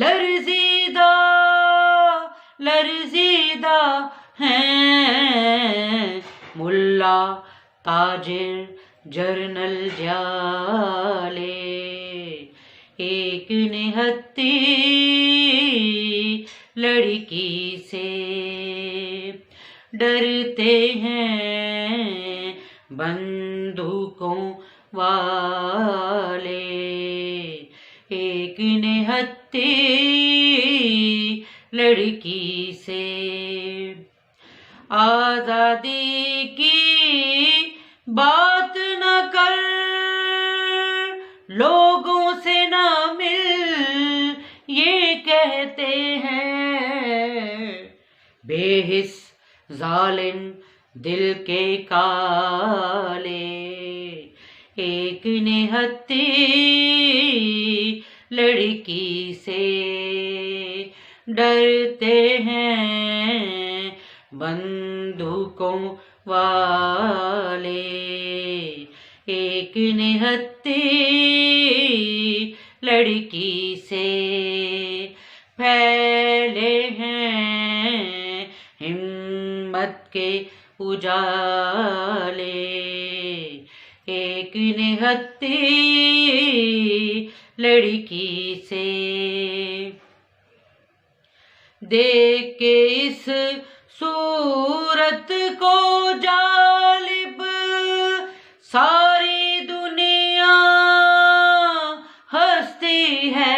لرزیدہ لرزیدہ ہیں ملا تاجر جرنل جالے ایک نہتی لڑکی سے ڈرتے ہیں بندوقوں والے ایک نہتی لڑکی سے آزادی کی بات نہ کر لوگوں سے نہ مل یہ کہتے ہیں بے حس ظالم دل کے کالے ایک نہتی لڑکی سے ڈرتے ہیں بندوقوں والے ایک نہتی لڑکی سے پھیلے ہیں ہمت کے اجالے ایک نہتی لڑکی سے دیکھ کے اس صورت کو جالب ساری دنیا ہستی ہے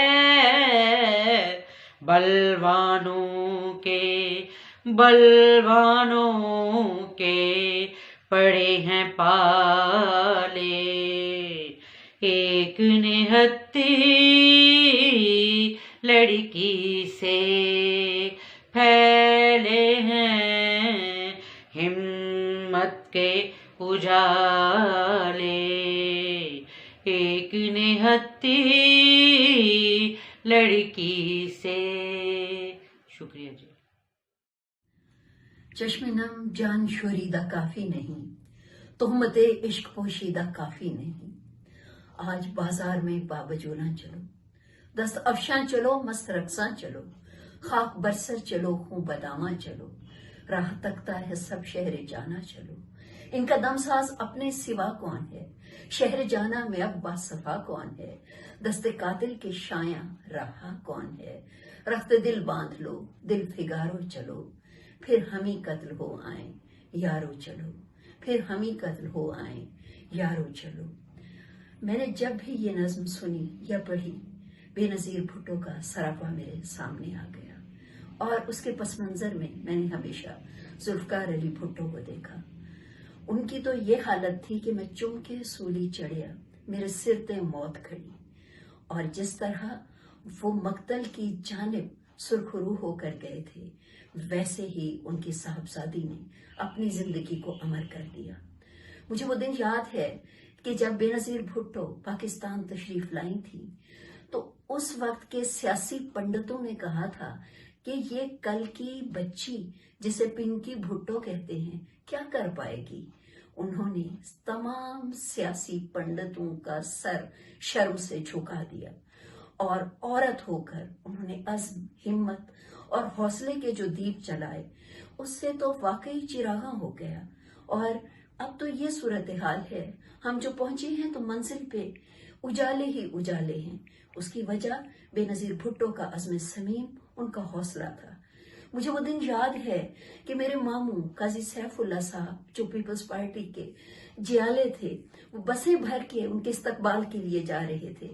بلوانوں کے پڑے ہیں پالے ایک نہتی لڑکی سے پھیلے ہیں ہمت کے اجالے ایک نہتی لڑکی سے. شکریہ جی. چشم نم جان شوریدہ کافی نہیں، تہمت عشق پوشیدہ کافی نہیں. آج بازار میں بابجو نہ چلو، دست افشاں چلو، مست رقصاں چلو، خاک برسر چلو، خوں بداماں چلو، راہ تکتا ہے سب شہر جانا چلو. ان کا دم ساز اپنے سوا کون ہے، شہر جانا میں اب باصفا کون ہے، دست قاتل کے شایاں رہا کون ہے. رخت دل باندھ لو، دل فگارو چلو، پھر ہم ہی قتل ہو آئیں یارو چلو، پھر ہم ہی قتل ہو آئیں یارو چلو. میں نے جب بھی یہ نظم سنی یا پڑھی، بے نظیر بھٹو کا سراپا میرے سامنے آ گیا، اور اس کے پس منظر میں نے ہمیشہ ذوالفقار علی بھٹو کو دیکھا. ان کی تو یہ حالت تھی کہ میں چم کے سولی چڑھیا، میرے سر تے موت کھڑی. اور جس طرح وہ مقتل کی جانب سرخرو ہو کر گئے تھے، ویسے ہی ان کی صاحبزادی نے اپنی زندگی کو امر کر دیا. مجھے وہ دن یاد ہے کہ جب بے نظیر بھٹو پاکستان تشریف لائی تھی تو اس وقت کے سیاسی پنڈتوں نے کہا تھا کہ یہ کل کی بچی جسے پنکی بھٹو کہتے ہیں کیا کر پائے گی. انہوں نے تمام سیاسی پنڈتوں کا سر شرم سے جھکا دیا، اور عورت ہو کر انہوں نے عزم، ہمت اور حوصلے کے جو دیپ جلائے، اس سے تو واقعی چراغاں ہو گیا. اور اب تو یہ صورتحال ہے، ہم جو پہنچے ہیں تو منزل پہ اجالے ہی اجالے ہیں. اس کی وجہ بے نظیر بھٹو کا عزم صمیم، ان کا حوصلہ تھا. مجھے وہ دن یاد ہے کہ میرے ماموں قاضی سیف اللہ صاحب جو پیپلز پارٹی کے جیالے تھے، وہ بسیں بھر کے ان کے استقبال کے لیے جا رہے تھے.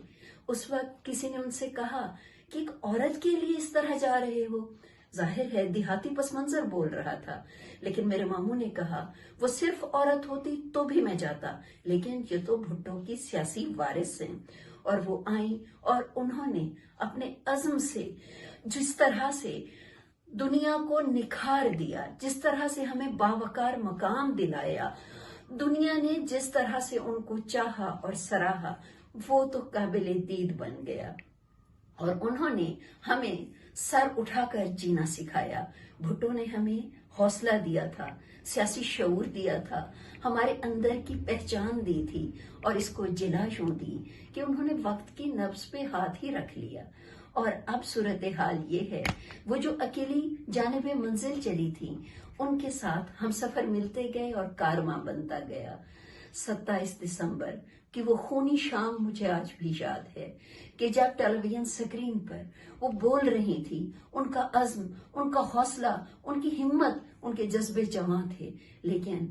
اس وقت کسی نے ان سے کہا کہ ایک عورت کے لیے اس طرح جا رہے ہو. ظاہر ہے دیہاتی پس منظر بول رہا تھا، لیکن میرے ماموں نے کہا وہ صرف عورت ہوتی تو بھی میں جاتا، لیکن یہ تو بھٹو کی سیاسی وارث ہیں. اور وہ آئیں اور انہوں نے اپنے عزم سے جس طرح سے دنیا کو نکھار دیا، جس طرح سے ہمیں باوقار مقام دلایا، دنیا نے جس طرح سے ان کو چاہا اور سراہا، وہ تو قابل دید بن گیا. اور انہوں نے ہمیں سر اٹھا کر جینا سکھایا. بھٹو نے ہمیں حوصلہ دیا تھا، سیاسی شعور دیا تھا، ہمارے اندر کی پہچان دی تھی اور اس کو جلاش دی کہ انہوں نے وقت کی نبض پہ ہاتھ ہی رکھ لیا. اور اب صورتحال یہ ہے، وہ جو اکیلی جانب منزل چلی تھی ان کے ساتھ ہم سفر ملتے گئے اور کارواں بنتا گیا. 27 دسمبر کی وہ خونی شام مجھے آج بھی یاد ہے کہ جب ٹیلی ویژن سکرین پر وہ بول رہی تھی، ان کا عزم، ان کا حوصلہ، ان کی ہمت، ان کے جذبے جمع تھے. لیکن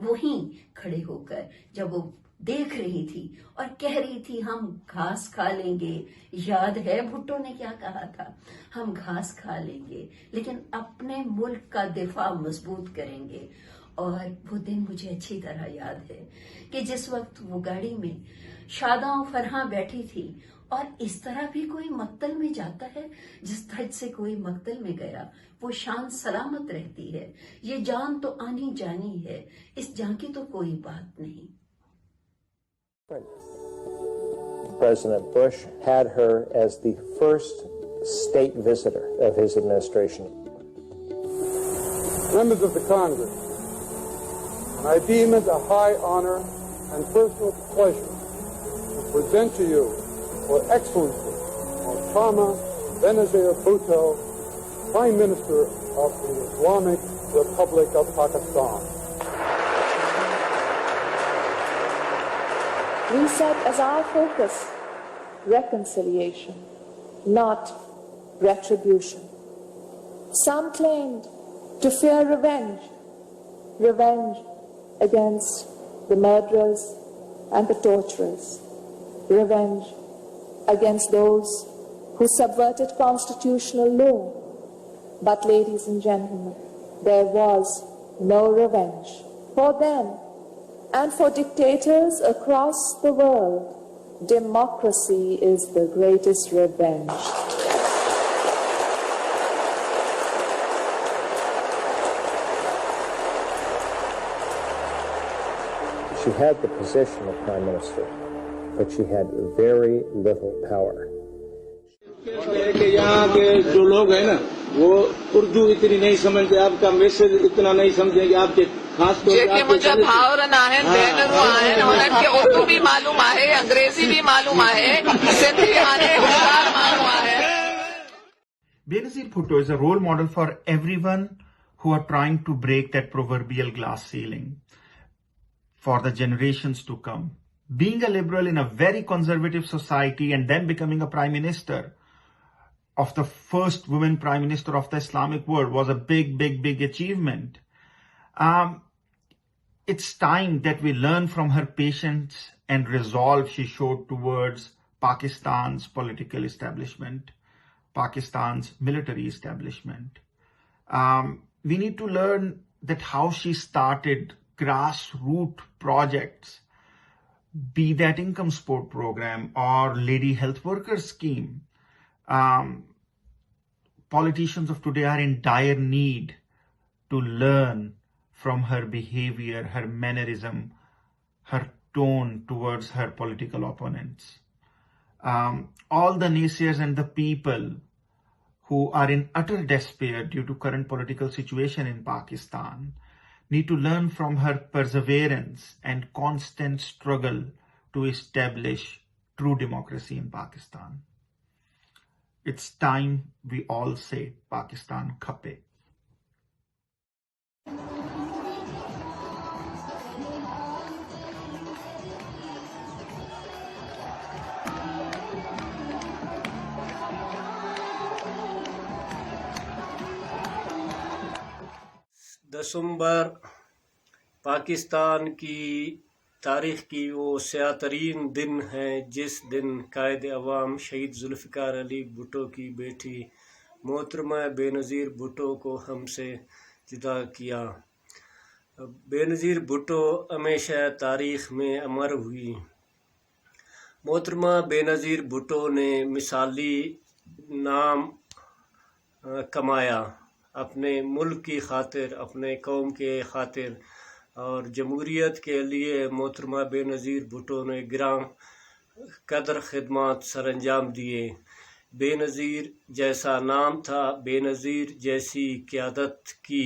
وہیں کھڑے ہو کر جب وہ دیکھ رہی تھی اور کہہ رہی تھی ہم گھاس کھا لیں گے، یاد ہے بھٹو نے کیا کہا تھا، ہم گھاس کھا لیں گے لیکن اپنے ملک کا دفاع مضبوط کریں گے. اور وہ دن مجھے اچھی طرح یاد ہے کہ جس وقت وہ گاڑی میں شاداں و فرحاں بیٹھی تھی، اور اس طرح بھی کوئی مقتل میں جاتا ہے جس طرح سے کوئی مقتل میں گیا، وہ شان سلامت رہتی ہے. یہ جان تو آنی جانی ہے، اس جان کی تو کوئی بات نہیں. President Bush had her as the first state visitor of his administration. Members of the Congress, and I deem it a high honor and personal pleasure to present to you Her Excellency Maulana Benazir Bhutto, Prime Minister of the Islamic Republic of Pakistan. We set as our focus reconciliation, not retribution. Some claimed to fear revenge against the murderers and the torturers, revenge against those who subverted constitutional law. But ladies and gentlemen, there was no revenge for them. And for dictators across the world, democracy is the greatest revenge. She had the position of Prime Minister, but she had very little power. کہ یہاں کے جو لوگ ہیں نا وہ اردو اتنی نہیں سمجھتے، آپ کا میسج اتنا نہیں سمجھیں گے، آپ کے خاص طور کہ مجھے بھاورن آہن بینرو آہن انہن کے اردو بھی معلوم ہے، انگریزی بھی معلوم ہے، سندھی آنے ہزار معلوم ہے. Benazir Bhutto is a role model for everyone who are trying to break that proverbial glass ceiling for the generations to come. Being a liberal in a very conservative society and then becoming a prime minister of the first woman prime minister of the Islamic world was a big achievement. It's time that we learn from her patience and resolve she showed towards Pakistan's political establishment, Pakistan's military establishment. We need to learn that how she started grassroots projects, be that income support program or lady health worker scheme. Politicians of today are in dire need to learn from her behavior, her mannerism, her tone towards her political opponents. All the naysayers and the people who are in utter despair due to current political situation in Pakistan need to learn from her perseverance and constant struggle to establish true democracy in Pakistan. It's time we all say Pakistan khape. دسمبر پاکستان کی تاریخ کی وہ سیاہ ترین دن ہے جس دن قائد عوام شہید ذوالفقار علی بھٹو کی بیٹی محترمہ بے نظیر بھٹو کو ہم سے جدا کیا. بے نظیر بھٹو ہمیشہ تاریخ میں امر ہوئی. محترمہ بے نظیر بھٹو نے مثالی نام کمایا اپنے ملک کی خاطر، اپنے قوم کے خاطر، اور جمہوریت کے لیے محترمہ بے نظیر بھٹو نے گراں قدر خدمات سر انجام دیے. بے نظیر جیسا نام تھا، بے نظیر جیسی قیادت کی.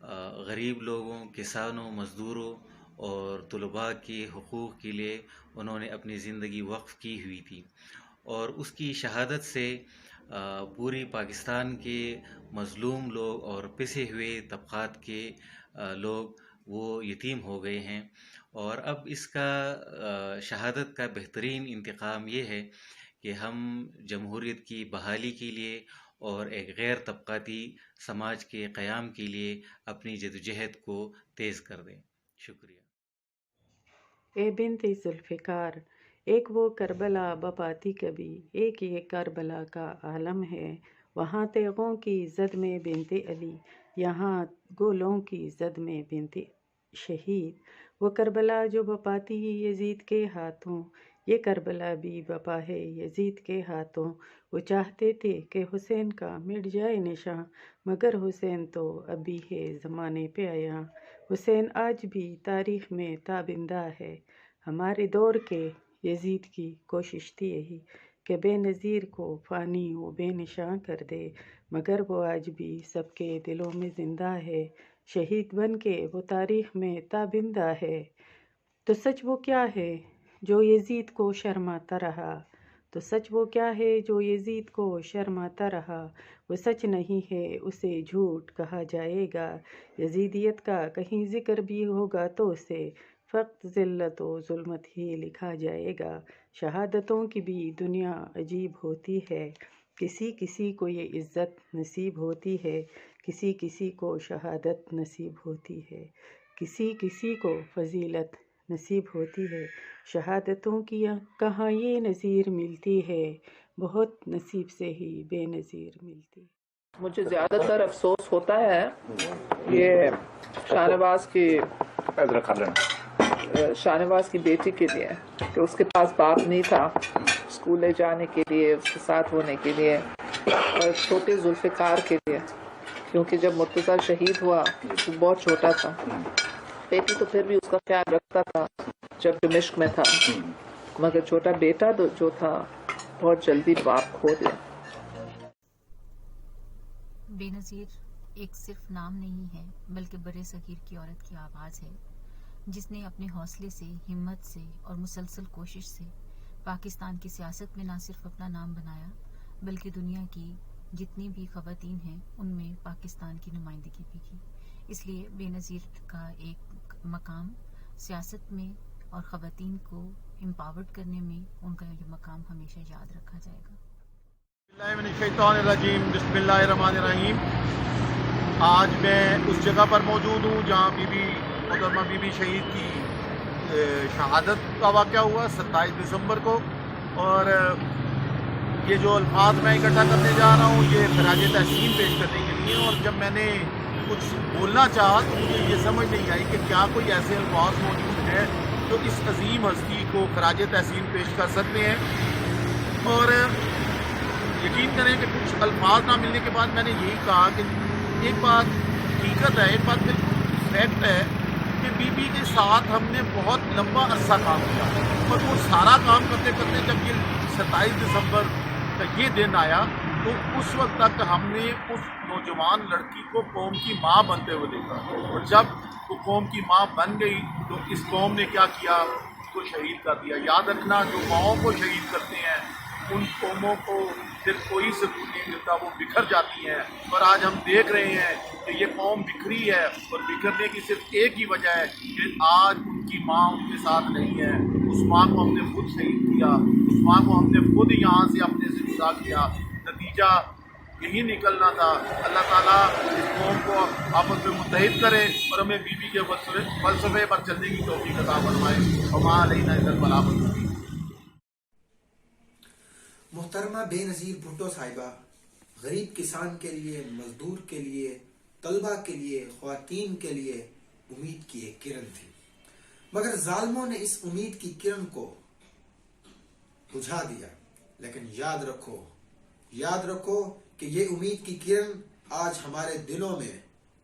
غریب لوگوں، کسانوں، مزدوروں اور طلباء کے حقوق کے لیے انہوں نے اپنی زندگی وقف کی ہوئی تھی، اور اس کی شہادت سے پوری پاکستان کے مظلوم لوگ اور پسے ہوئے طبقات کے لوگ وہ یتیم ہو گئے ہیں. اور اب اس کا شہادت کا بہترین انتقام یہ ہے کہ ہم جمہوریت کی بحالی کے لیے اور ایک غیر طبقاتی سماج کے قیام کے لیے اپنی جدوجہد کو تیز کر دیں. شکریہ. اے بنت ذوالفقار، ایک وہ کربلا بپاتی کبھی، ایک یہ کربلا کا عالم ہے. وہاں تیغوں کی زد میں بنت علی، یہاں گولوں کی زد میں بنت شہید. وہ کربلا جو بپاتی یزید کے ہاتھوں، یہ کربلا بھی بپا ہے یزید کے ہاتھوں. وہ چاہتے تھے کہ حسین کا مٹ جائے نشاں، مگر حسین تو اب بھی ہے زمانے پہ آیا. حسین آج بھی تاریخ میں تابندہ ہے. ہمارے دور کے یزید کی کوشش تھی یہی کہ بے نظیر کو فانی و بے نشاں کر دے، مگر وہ آج بھی سب کے دلوں میں زندہ ہے. شہید بن کے وہ تاریخ میں تابندہ ہے. تو سچ وہ کیا ہے جو یزید کو شرماتا رہا، تو سچ وہ کیا ہے جو یزید کو شرماتا رہا. وہ سچ نہیں ہے اسے جھوٹ کہا جائے گا، یزیدیت کا کہیں ذکر بھی ہوگا تو اسے فقط ذلت و ظلمت ہی لکھا جائے گا. شہادتوں کی بھی دنیا عجیب ہوتی ہے، کسی کسی کو یہ عزت نصیب ہوتی ہے، کسی کسی کو شہادت نصیب ہوتی ہے، کسی کسی کو فضیلت نصیب ہوتی ہے. شہادتوں کی کہاں یہ نظیر ملتی ہے، بہت نصیب سے ہی بے نظیر ملتی. مجھے زیادہ تر افسوس ہوتا ہے یہ شاہ نواز کی بیٹی کے لیے کہ اس کے پاس باپ نہیں تھا اسکول لے جانے کے لیے، اس کے ساتھ ہونے کے لیے، اور چھوٹے ذوالفقار کے لیے، کیونکہ جب مرتضیٰ شہید ہوا وہ بہت چھوٹا تھا. بیٹی تو پھر بھی اس کا خیال رکھتا تھا جب دمشق میں تھا، مگر چھوٹا بیٹا جو تھا بہت جلدی باپ کھو دیا. بے نظیر ایک صرف نام نہیں ہے بلکہ برے صغیر کی عورت کی آواز ہے، جس نے اپنے حوصلے سے، ہمت سے اور مسلسل کوشش سے پاکستان کی سیاست میں نہ صرف اپنا نام بنایا بلکہ دنیا کی جتنی بھی خواتین ہیں ان میں پاکستان کی نمائندگی بھی کی. اس لیے بے نظیر کا ایک مقام سیاست میں اور خواتین کو امپاورڈ کرنے میں ان کا یہ مقام ہمیشہ یاد رکھا جائے گا. بسم اللہ الرحمن الرحیم. آج میں اس جگہ پر موجود ہوں جہاں محترمہ بی بی شہید کی شہادت کا واقعہ ہوا 27 دسمبر کو، اور یہ جو الفاظ میں اکٹھا کرنے جا رہا ہوں یہ خراج تحسین پیش کرنے کے لیے. اور جب میں نے کچھ بولنا چاہا تو مجھے یہ سمجھ نہیں آئی کہ کیا کوئی ایسے الفاظ موجود ہیں جو اس عظیم ہستی کو خراج تحسین پیش کر سکتے ہیں. اور یقین کریں کہ کچھ الفاظ نہ ملنے کے بعد میں نے یہی کہا کہ ایک بات حقیقت ہے، ایک بات فیکٹ ہے کہ بی بی کے ساتھ ہم نے بہت لمبا عرصہ کام کیا، اور وہ سارا کام کرتے کرتے جب یہ 27 دسمبر کا یہ دن آیا تو اس وقت تک ہم نے اس نوجوان لڑکی کو قوم کی ماں بنتے ہوئے دیکھا، اور جب وہ قوم کی ماں بن گئی تو اس قوم نے کیا کیا، اس کو شہید کر دیا. یاد رکھنا جو ماؤں کو شہید کرتے ہیں ان قوموں کو پھر کوئی سکون نہیں ملتا، وہ بکھر جاتی ہیں. اور آج ہم دیکھ رہے ہیں کہ یہ قوم بکھری ہے، اور بکھرنے کی صرف ایک ہی وجہ ہے کہ آج ان کی ماں ان کے ساتھ نہیں ہے. اس ماں کو ہم نے خود شہید کیا، اس ماں کو ہم نے خود یہاں سے اپنے سے جدا کیا. نتیجہ یہی نکلنا تھا. اللہ تعالیٰ اس قوم کو آپس میں متحد کرے اور ہمیں بی بی کے فلسفے پر چلنے کی توفیق عطا فرمائے. وما علینا الا البلاغ المبین. محترمہ بے نظیر بھٹو صاحبہ غریب کسان کے لیے، مزدور کے لیے، طلبہ کے لیے، خواتین کے لیے امید کی ایک کرن تھی، مگر ظالموں نے اس امید کی کرن کو بجھا دیا. لیکن یاد رکھو کہ یہ امید کی کرن آج ہمارے دلوں میں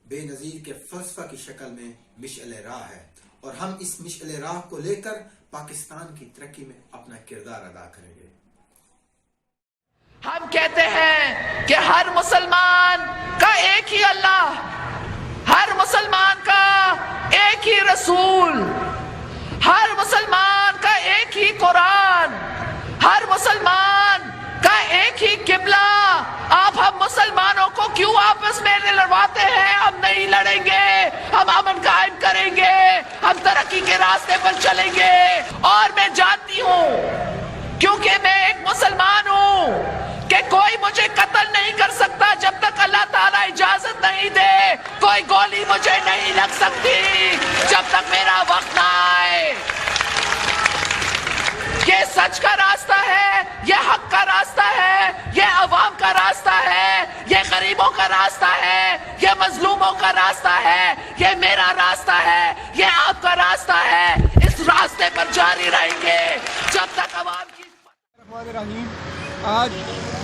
بے نظیر کے فلسفہ کی شکل میں مشعل راہ ہے، اور ہم اس مشعل راہ کو لے کر پاکستان کی ترقی میں اپنا کردار ادا کریں گے. ہم کہتے ہیں کہ ہر مسلمان کا ایک ہی اللہ، ہر ہر مسلمان کا ایک ہی رسول، ہر مسلمان کا ایک ہی قرآن، ہر مسلمان کا ایک ہی قبلہ. آپ ہم مسلمانوں کو کیوں آپس میں لڑواتے ہیں؟ ہم نہیں لڑیں گے، ہم امن قائم کریں گے، ہم ترقی کے راستے پر چلیں گے. اور میں جانتی ہوں کیونکہ میں ایک مسلمان ہوں کہ کوئی مجھے قتل نہیں کر سکتا جب تک اللہ تعالیٰ اجازت نہیں دے. کوئی گولی مجھے نہیں لگ سکتی جب تک میرا وقت نہ آئے. یہ سچ کا راستہ ہے، یہ حق کا راستہ ہے، یہ عوام کا راستہ ہے، یہ غریبوں کا راستہ ہے، یہ مظلوموں کا راستہ ہے، یہ میرا راستہ ہے، یہ آپ کا راستہ ہے. اس راستے پر جاری رہیں گے جب تک عوام کی. الرحمن آج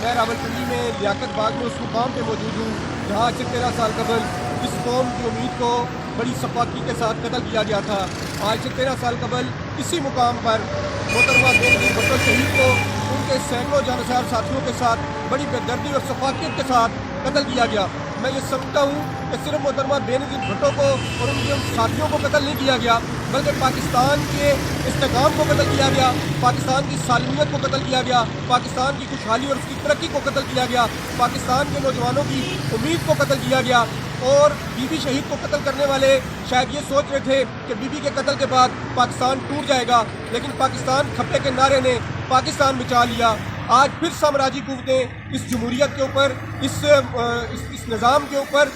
میں راولپنڈی میں لیاقت باغ میں اس مقام پہ موجود ہوں جہاں 13 سال قبل اس قوم کی امید کو بڑی سفاکی کے ساتھ قتل کیا گیا تھا. آج 13 سال قبل اسی مقام پر محترمہ بے نظیر بھٹو شہید کو ان کے سینکڑوں جانسار ساتھیوں کے ساتھ بڑی بے دردی اور شفافیت کے ساتھ قتل کیا گیا. میں یہ سمجھتا ہوں کہ صرف محترمہ بے نظیر بھٹو کو اور ان کے ساتھیوں کو قتل نہیں کیا گیا بلکہ پاکستان کے استحکام کو قتل کیا گیا، پاکستان کی سالمیت کو قتل کیا گیا، پاکستان کی خوشحالی اور اس کی ترقی کو قتل کیا گیا، پاکستان کے نوجوانوں کی امید کو قتل کیا گیا. اور بی بی شہید کو قتل کرنے والے شاید یہ سوچ رہے تھے کہ بی بی کے قتل کے بعد پاکستان ٹوٹ جائے گا، لیکن پاکستان کھپے کے نعرے نے پاکستان بچا لیا. آج پھر سامراجی قوتیں اس جمہوریت کے اوپر، اس نظام کے اوپر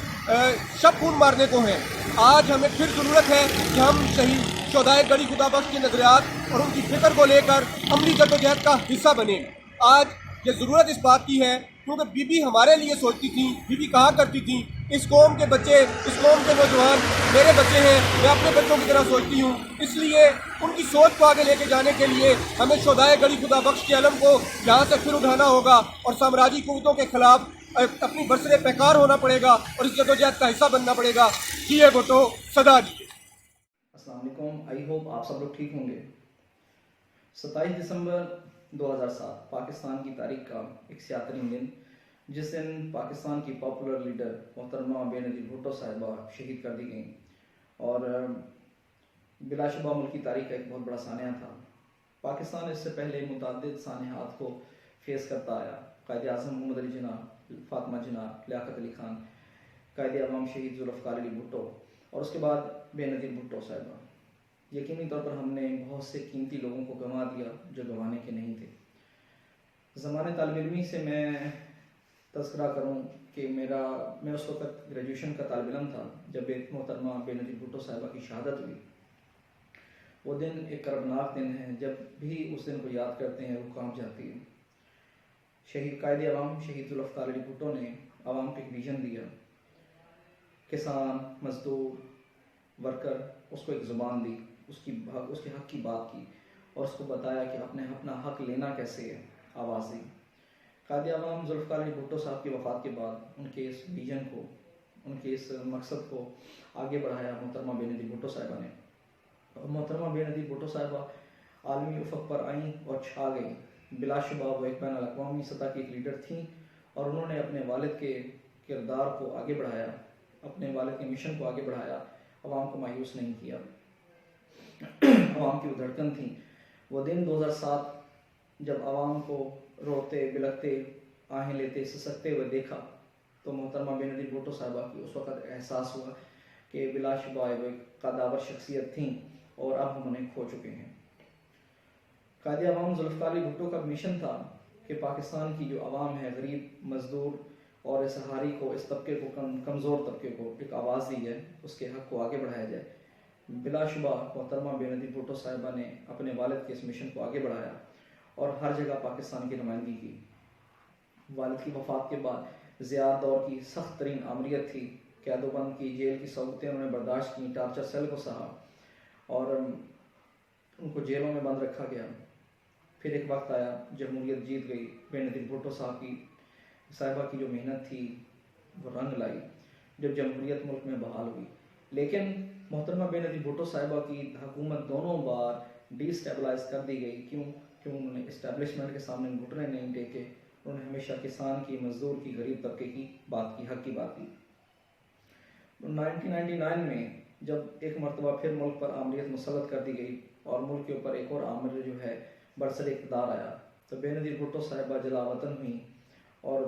شب خون مارنے کو ہیں. آج ہمیں پھر ضرورت ہے کہ ہم شہید شہدائے گڑی خدا بخش کے نظریات اور ان کی فکر کو لے کر عملی جدوجہد کا حصہ بنیں. آج یہ ضرورت اس بات کی ہے کیونکہ بی بی ہمارے لیے سوچتی تھیں، بی بی کہا کرتی تھیں اس قوم کے بچے، اس قوم کے نوجوان میرے بچے ہیں، میں اپنے بچوں کی طرح سوچتی ہوں. اس لیے ان کی سوچ کو آگے لے کے جانے کے لیے ہمیں شہدائے گڑی خدا بخش کے علم کو یہاں سے پھر اٹھانا ہوگا اور سامراجی قوتوں کے خلاف اپنی برسر پیکار ہونا پڑے گا اور اس جدوجہد کا حصہ بننا پڑے گا. جیے بھٹو صدا جی. السلام علیکم، آئی ہوپ آپ سب لوگ ٹھیک ہوں گے. 27 دسمبر 2007 پاکستان کی تاریخ کا ایک سیاہ ترین دن، جس دن پاکستان کی پاپولر لیڈر محترمہ بے نظیر بھٹو صاحبہ شہید کر دی گئیں. اور بلا شبہ ملک کی تاریخ کا ایک بہت بڑا سانحہ تھا. پاکستان اس سے پہلے متعدد سانحات کو فیس کرتا آیا. قائد اعظم محمد علی جناح، فاطمہ جناح، لیاقت علی خان، قائد عوام شہید ذوالفقار علی بھٹو اور اس کے بعد بے نظیر بھٹو صاحبہ. یقینی طور پر ہم نے بہت سے قیمتی لوگوں کو گنوا دیا جو گنوانے کے نہیں تھے. زمانے طالب علمی سے میں تذکرہ کروں کہ میں اس وقت گریجویشن کا طالب علم تھا جب ایک محترمہ بے نظیر بھٹو صاحبہ کی شہادت ہوئی. وہ دن ایک کربناک دن ہے، جب بھی اس دن کو یاد کرتے ہیں روح کانپ جاتی ہے. شہید قائد عوام شہید ذوالفقار علی بھٹو نے عوام کو ایک ویژن دیا. کسان، مزدور، ورکر اس کو ایک زبان دی، اس کے حق کی بات کی اور اس کو بتایا کہ اپنا حق لینا کیسے ہے، آواز دی. قائد عوام ذوالفقار علی بھٹو صاحب کی وفات کے بعد ان کے اس ویژن کو، ان کے اس مقصد کو آگے بڑھایا محترمہ بے نظیر بھٹو صاحبہ نے. اور محترمہ بے نظیر بھٹو صاحبہ عالمی افق پر آئیں اور چھا گئیں. بلا شبہ وہ ایک بین الاقوامی سطح کی ایک لیڈر تھیں اور انہوں نے اپنے والد کے کردار کو آگے بڑھایا، اپنے والد کے مشن کو آگے بڑھایا، عوام کو مایوس نہیں کیا. عوام کی وہ دھڑکن تھیں. وہ دن 2007 جب عوام کو روتے، بلکتے، آہیں لیتے، سسکتے ہوئے دیکھا تو محترمہ بے نظیر بھٹو صاحبہ کی اس وقت احساس ہوا کہ بلا شبہ وہ ایک قداور شخصیت تھیں اور اب ہم انہیں کھو چکے ہیں. قائد عوام ذوالفقار علی بھٹو کا مشن تھا کہ پاکستان کی جو عوام ہے، غریب، مزدور اور اس سہاری کو، اس طبقے کو، کمزور طبقے کو ایک آواز دی جائے، اس کے حق کو آگے بڑھایا جائے. بلا شبہ محترمہ بے نظیر بھٹو صاحبہ نے اپنے والد کے اس مشن کو آگے بڑھایا اور ہر جگہ پاکستان کی نمائندگی کی. والد کی وفات کے بعد زیاد دور کی سخت ترین آمریت تھی. قید و بند کی، جیل کی صعوبتیں انہوں نے برداشت کی، ٹارچر سیل کو سہا اور ان کو جیلوں میں بند رکھا گیا. پھر ایک وقت آیا، جمہوریت جیت گئی. بے نظیر بھٹو صاحبہ کی جو محنت تھی وہ رنگ لائی جب جمہوریت ملک میں بحال ہوئی. لیکن محترمہ بے نظیر بھٹو صاحبہ کی حکومت دونوں بار ڈی اسٹیبلائز کر دی گئی. کیوں انہوں نے اسٹیبلشمنٹ کے سامنے گھٹنے نہیں ٹیکے. انہوں نے ہمیشہ کسان کی، مزدور کی، غریب طبقے کی بات کی، حق کی بات کی. 1999 میں جب ایک مرتبہ پھر ملک پر آمریت مسلط کر دی گئی اور ملک کے اوپر ایک اور آمر جو ہے برسر اقتدار آیا تو بے نظیر بھٹو صاحبہ جلا وطن ہوئیں، اور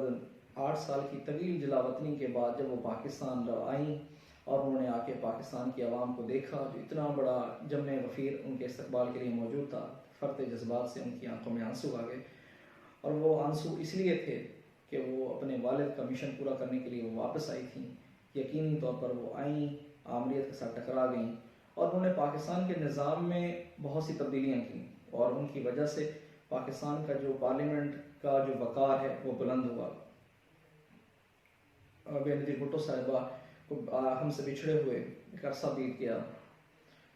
8 سال کی طویل جلا وطنی کے بعد جب وہ پاکستان آئیں اور انہوں نے آ کے پاکستان کی عوام کو دیکھا جو اتنا بڑا جمع وفیر ان کے استقبال کے لیے موجود تھا، فرط جذبات سے ان کی آنکھوں میں آنسو آ گئے، اور وہ آنسو اس لیے تھے کہ وہ اپنے والد کا مشن پورا کرنے کے لیے وہ واپس آئی تھیں۔ یقینی طور پر وہ آئیں، آمریت کے ساتھ ٹکرا گئیں، اور انہوں نے پاکستان کے نظام میں بہت سی تبدیلیاں کیں، اور ان کی وجہ سے پاکستان کا جو پارلیمنٹ کا جو وقار ہے وہ بلند ہوا۔ بے نظیر بھٹو صاحبہ کو ہم سے بچھڑے ہوئے ایک عرصہ بیت گیا،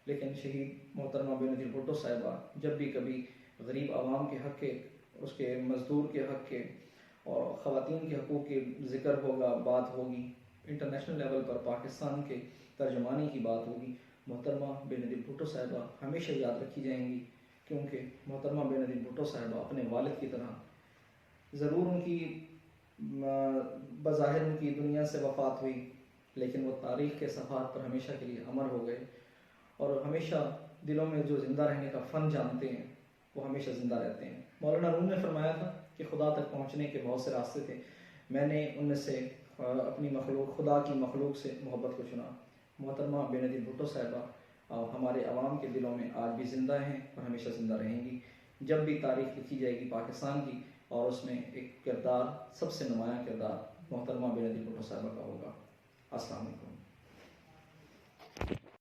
لیکن شہید محترمہ بے نظیر بھٹو صاحبہ جب بھی کبھی غریب عوام کے حق کے، اس کے مزدور کے حق کے اور خواتین کے حقوق کے ذکر ہوگا، بات ہوگی، انٹرنیشنل لیول پر پاکستان کے ترجمانی کی بات ہوگی، محترمہ بے نظیر بھٹو صاحبہ ہمیشہ یاد رکھی جائیں گی، کیونکہ محترمہ بے نظیر بھٹو صاحبہ اپنے والد کی طرح، ضرور ان کی بظاہر ان کی دنیا سے وفات ہوئی، لیکن وہ تاریخ کے صفحات پر ہمیشہ کے لیے امر ہو گئے، اور ہمیشہ دلوں میں جو زندہ رہنے کا فن جانتے ہیں وہ ہمیشہ زندہ رہتے ہیں۔ مولانا روم نے فرمایا تھا کہ خدا تک پہنچنے کے بہت سے راستے تھے، میں نے ان میں سے اپنی مخلوق، خدا کی مخلوق سے محبت کو چنا۔ محترمہ بے نظیر بھٹو صاحبہ ہمارے عوام کے دلوں میں آج بھی زندہ ہیں اور ہمیشہ زندہ رہیں گی۔ جب بھی تاریخ لکھی جائے گی پاکستان کی، اور اس میں ایک کردار، سب سے نمایاں کردار محترمہ بے نظیر بھٹو صاحبہ کا ہوگا۔ السلام علیکم۔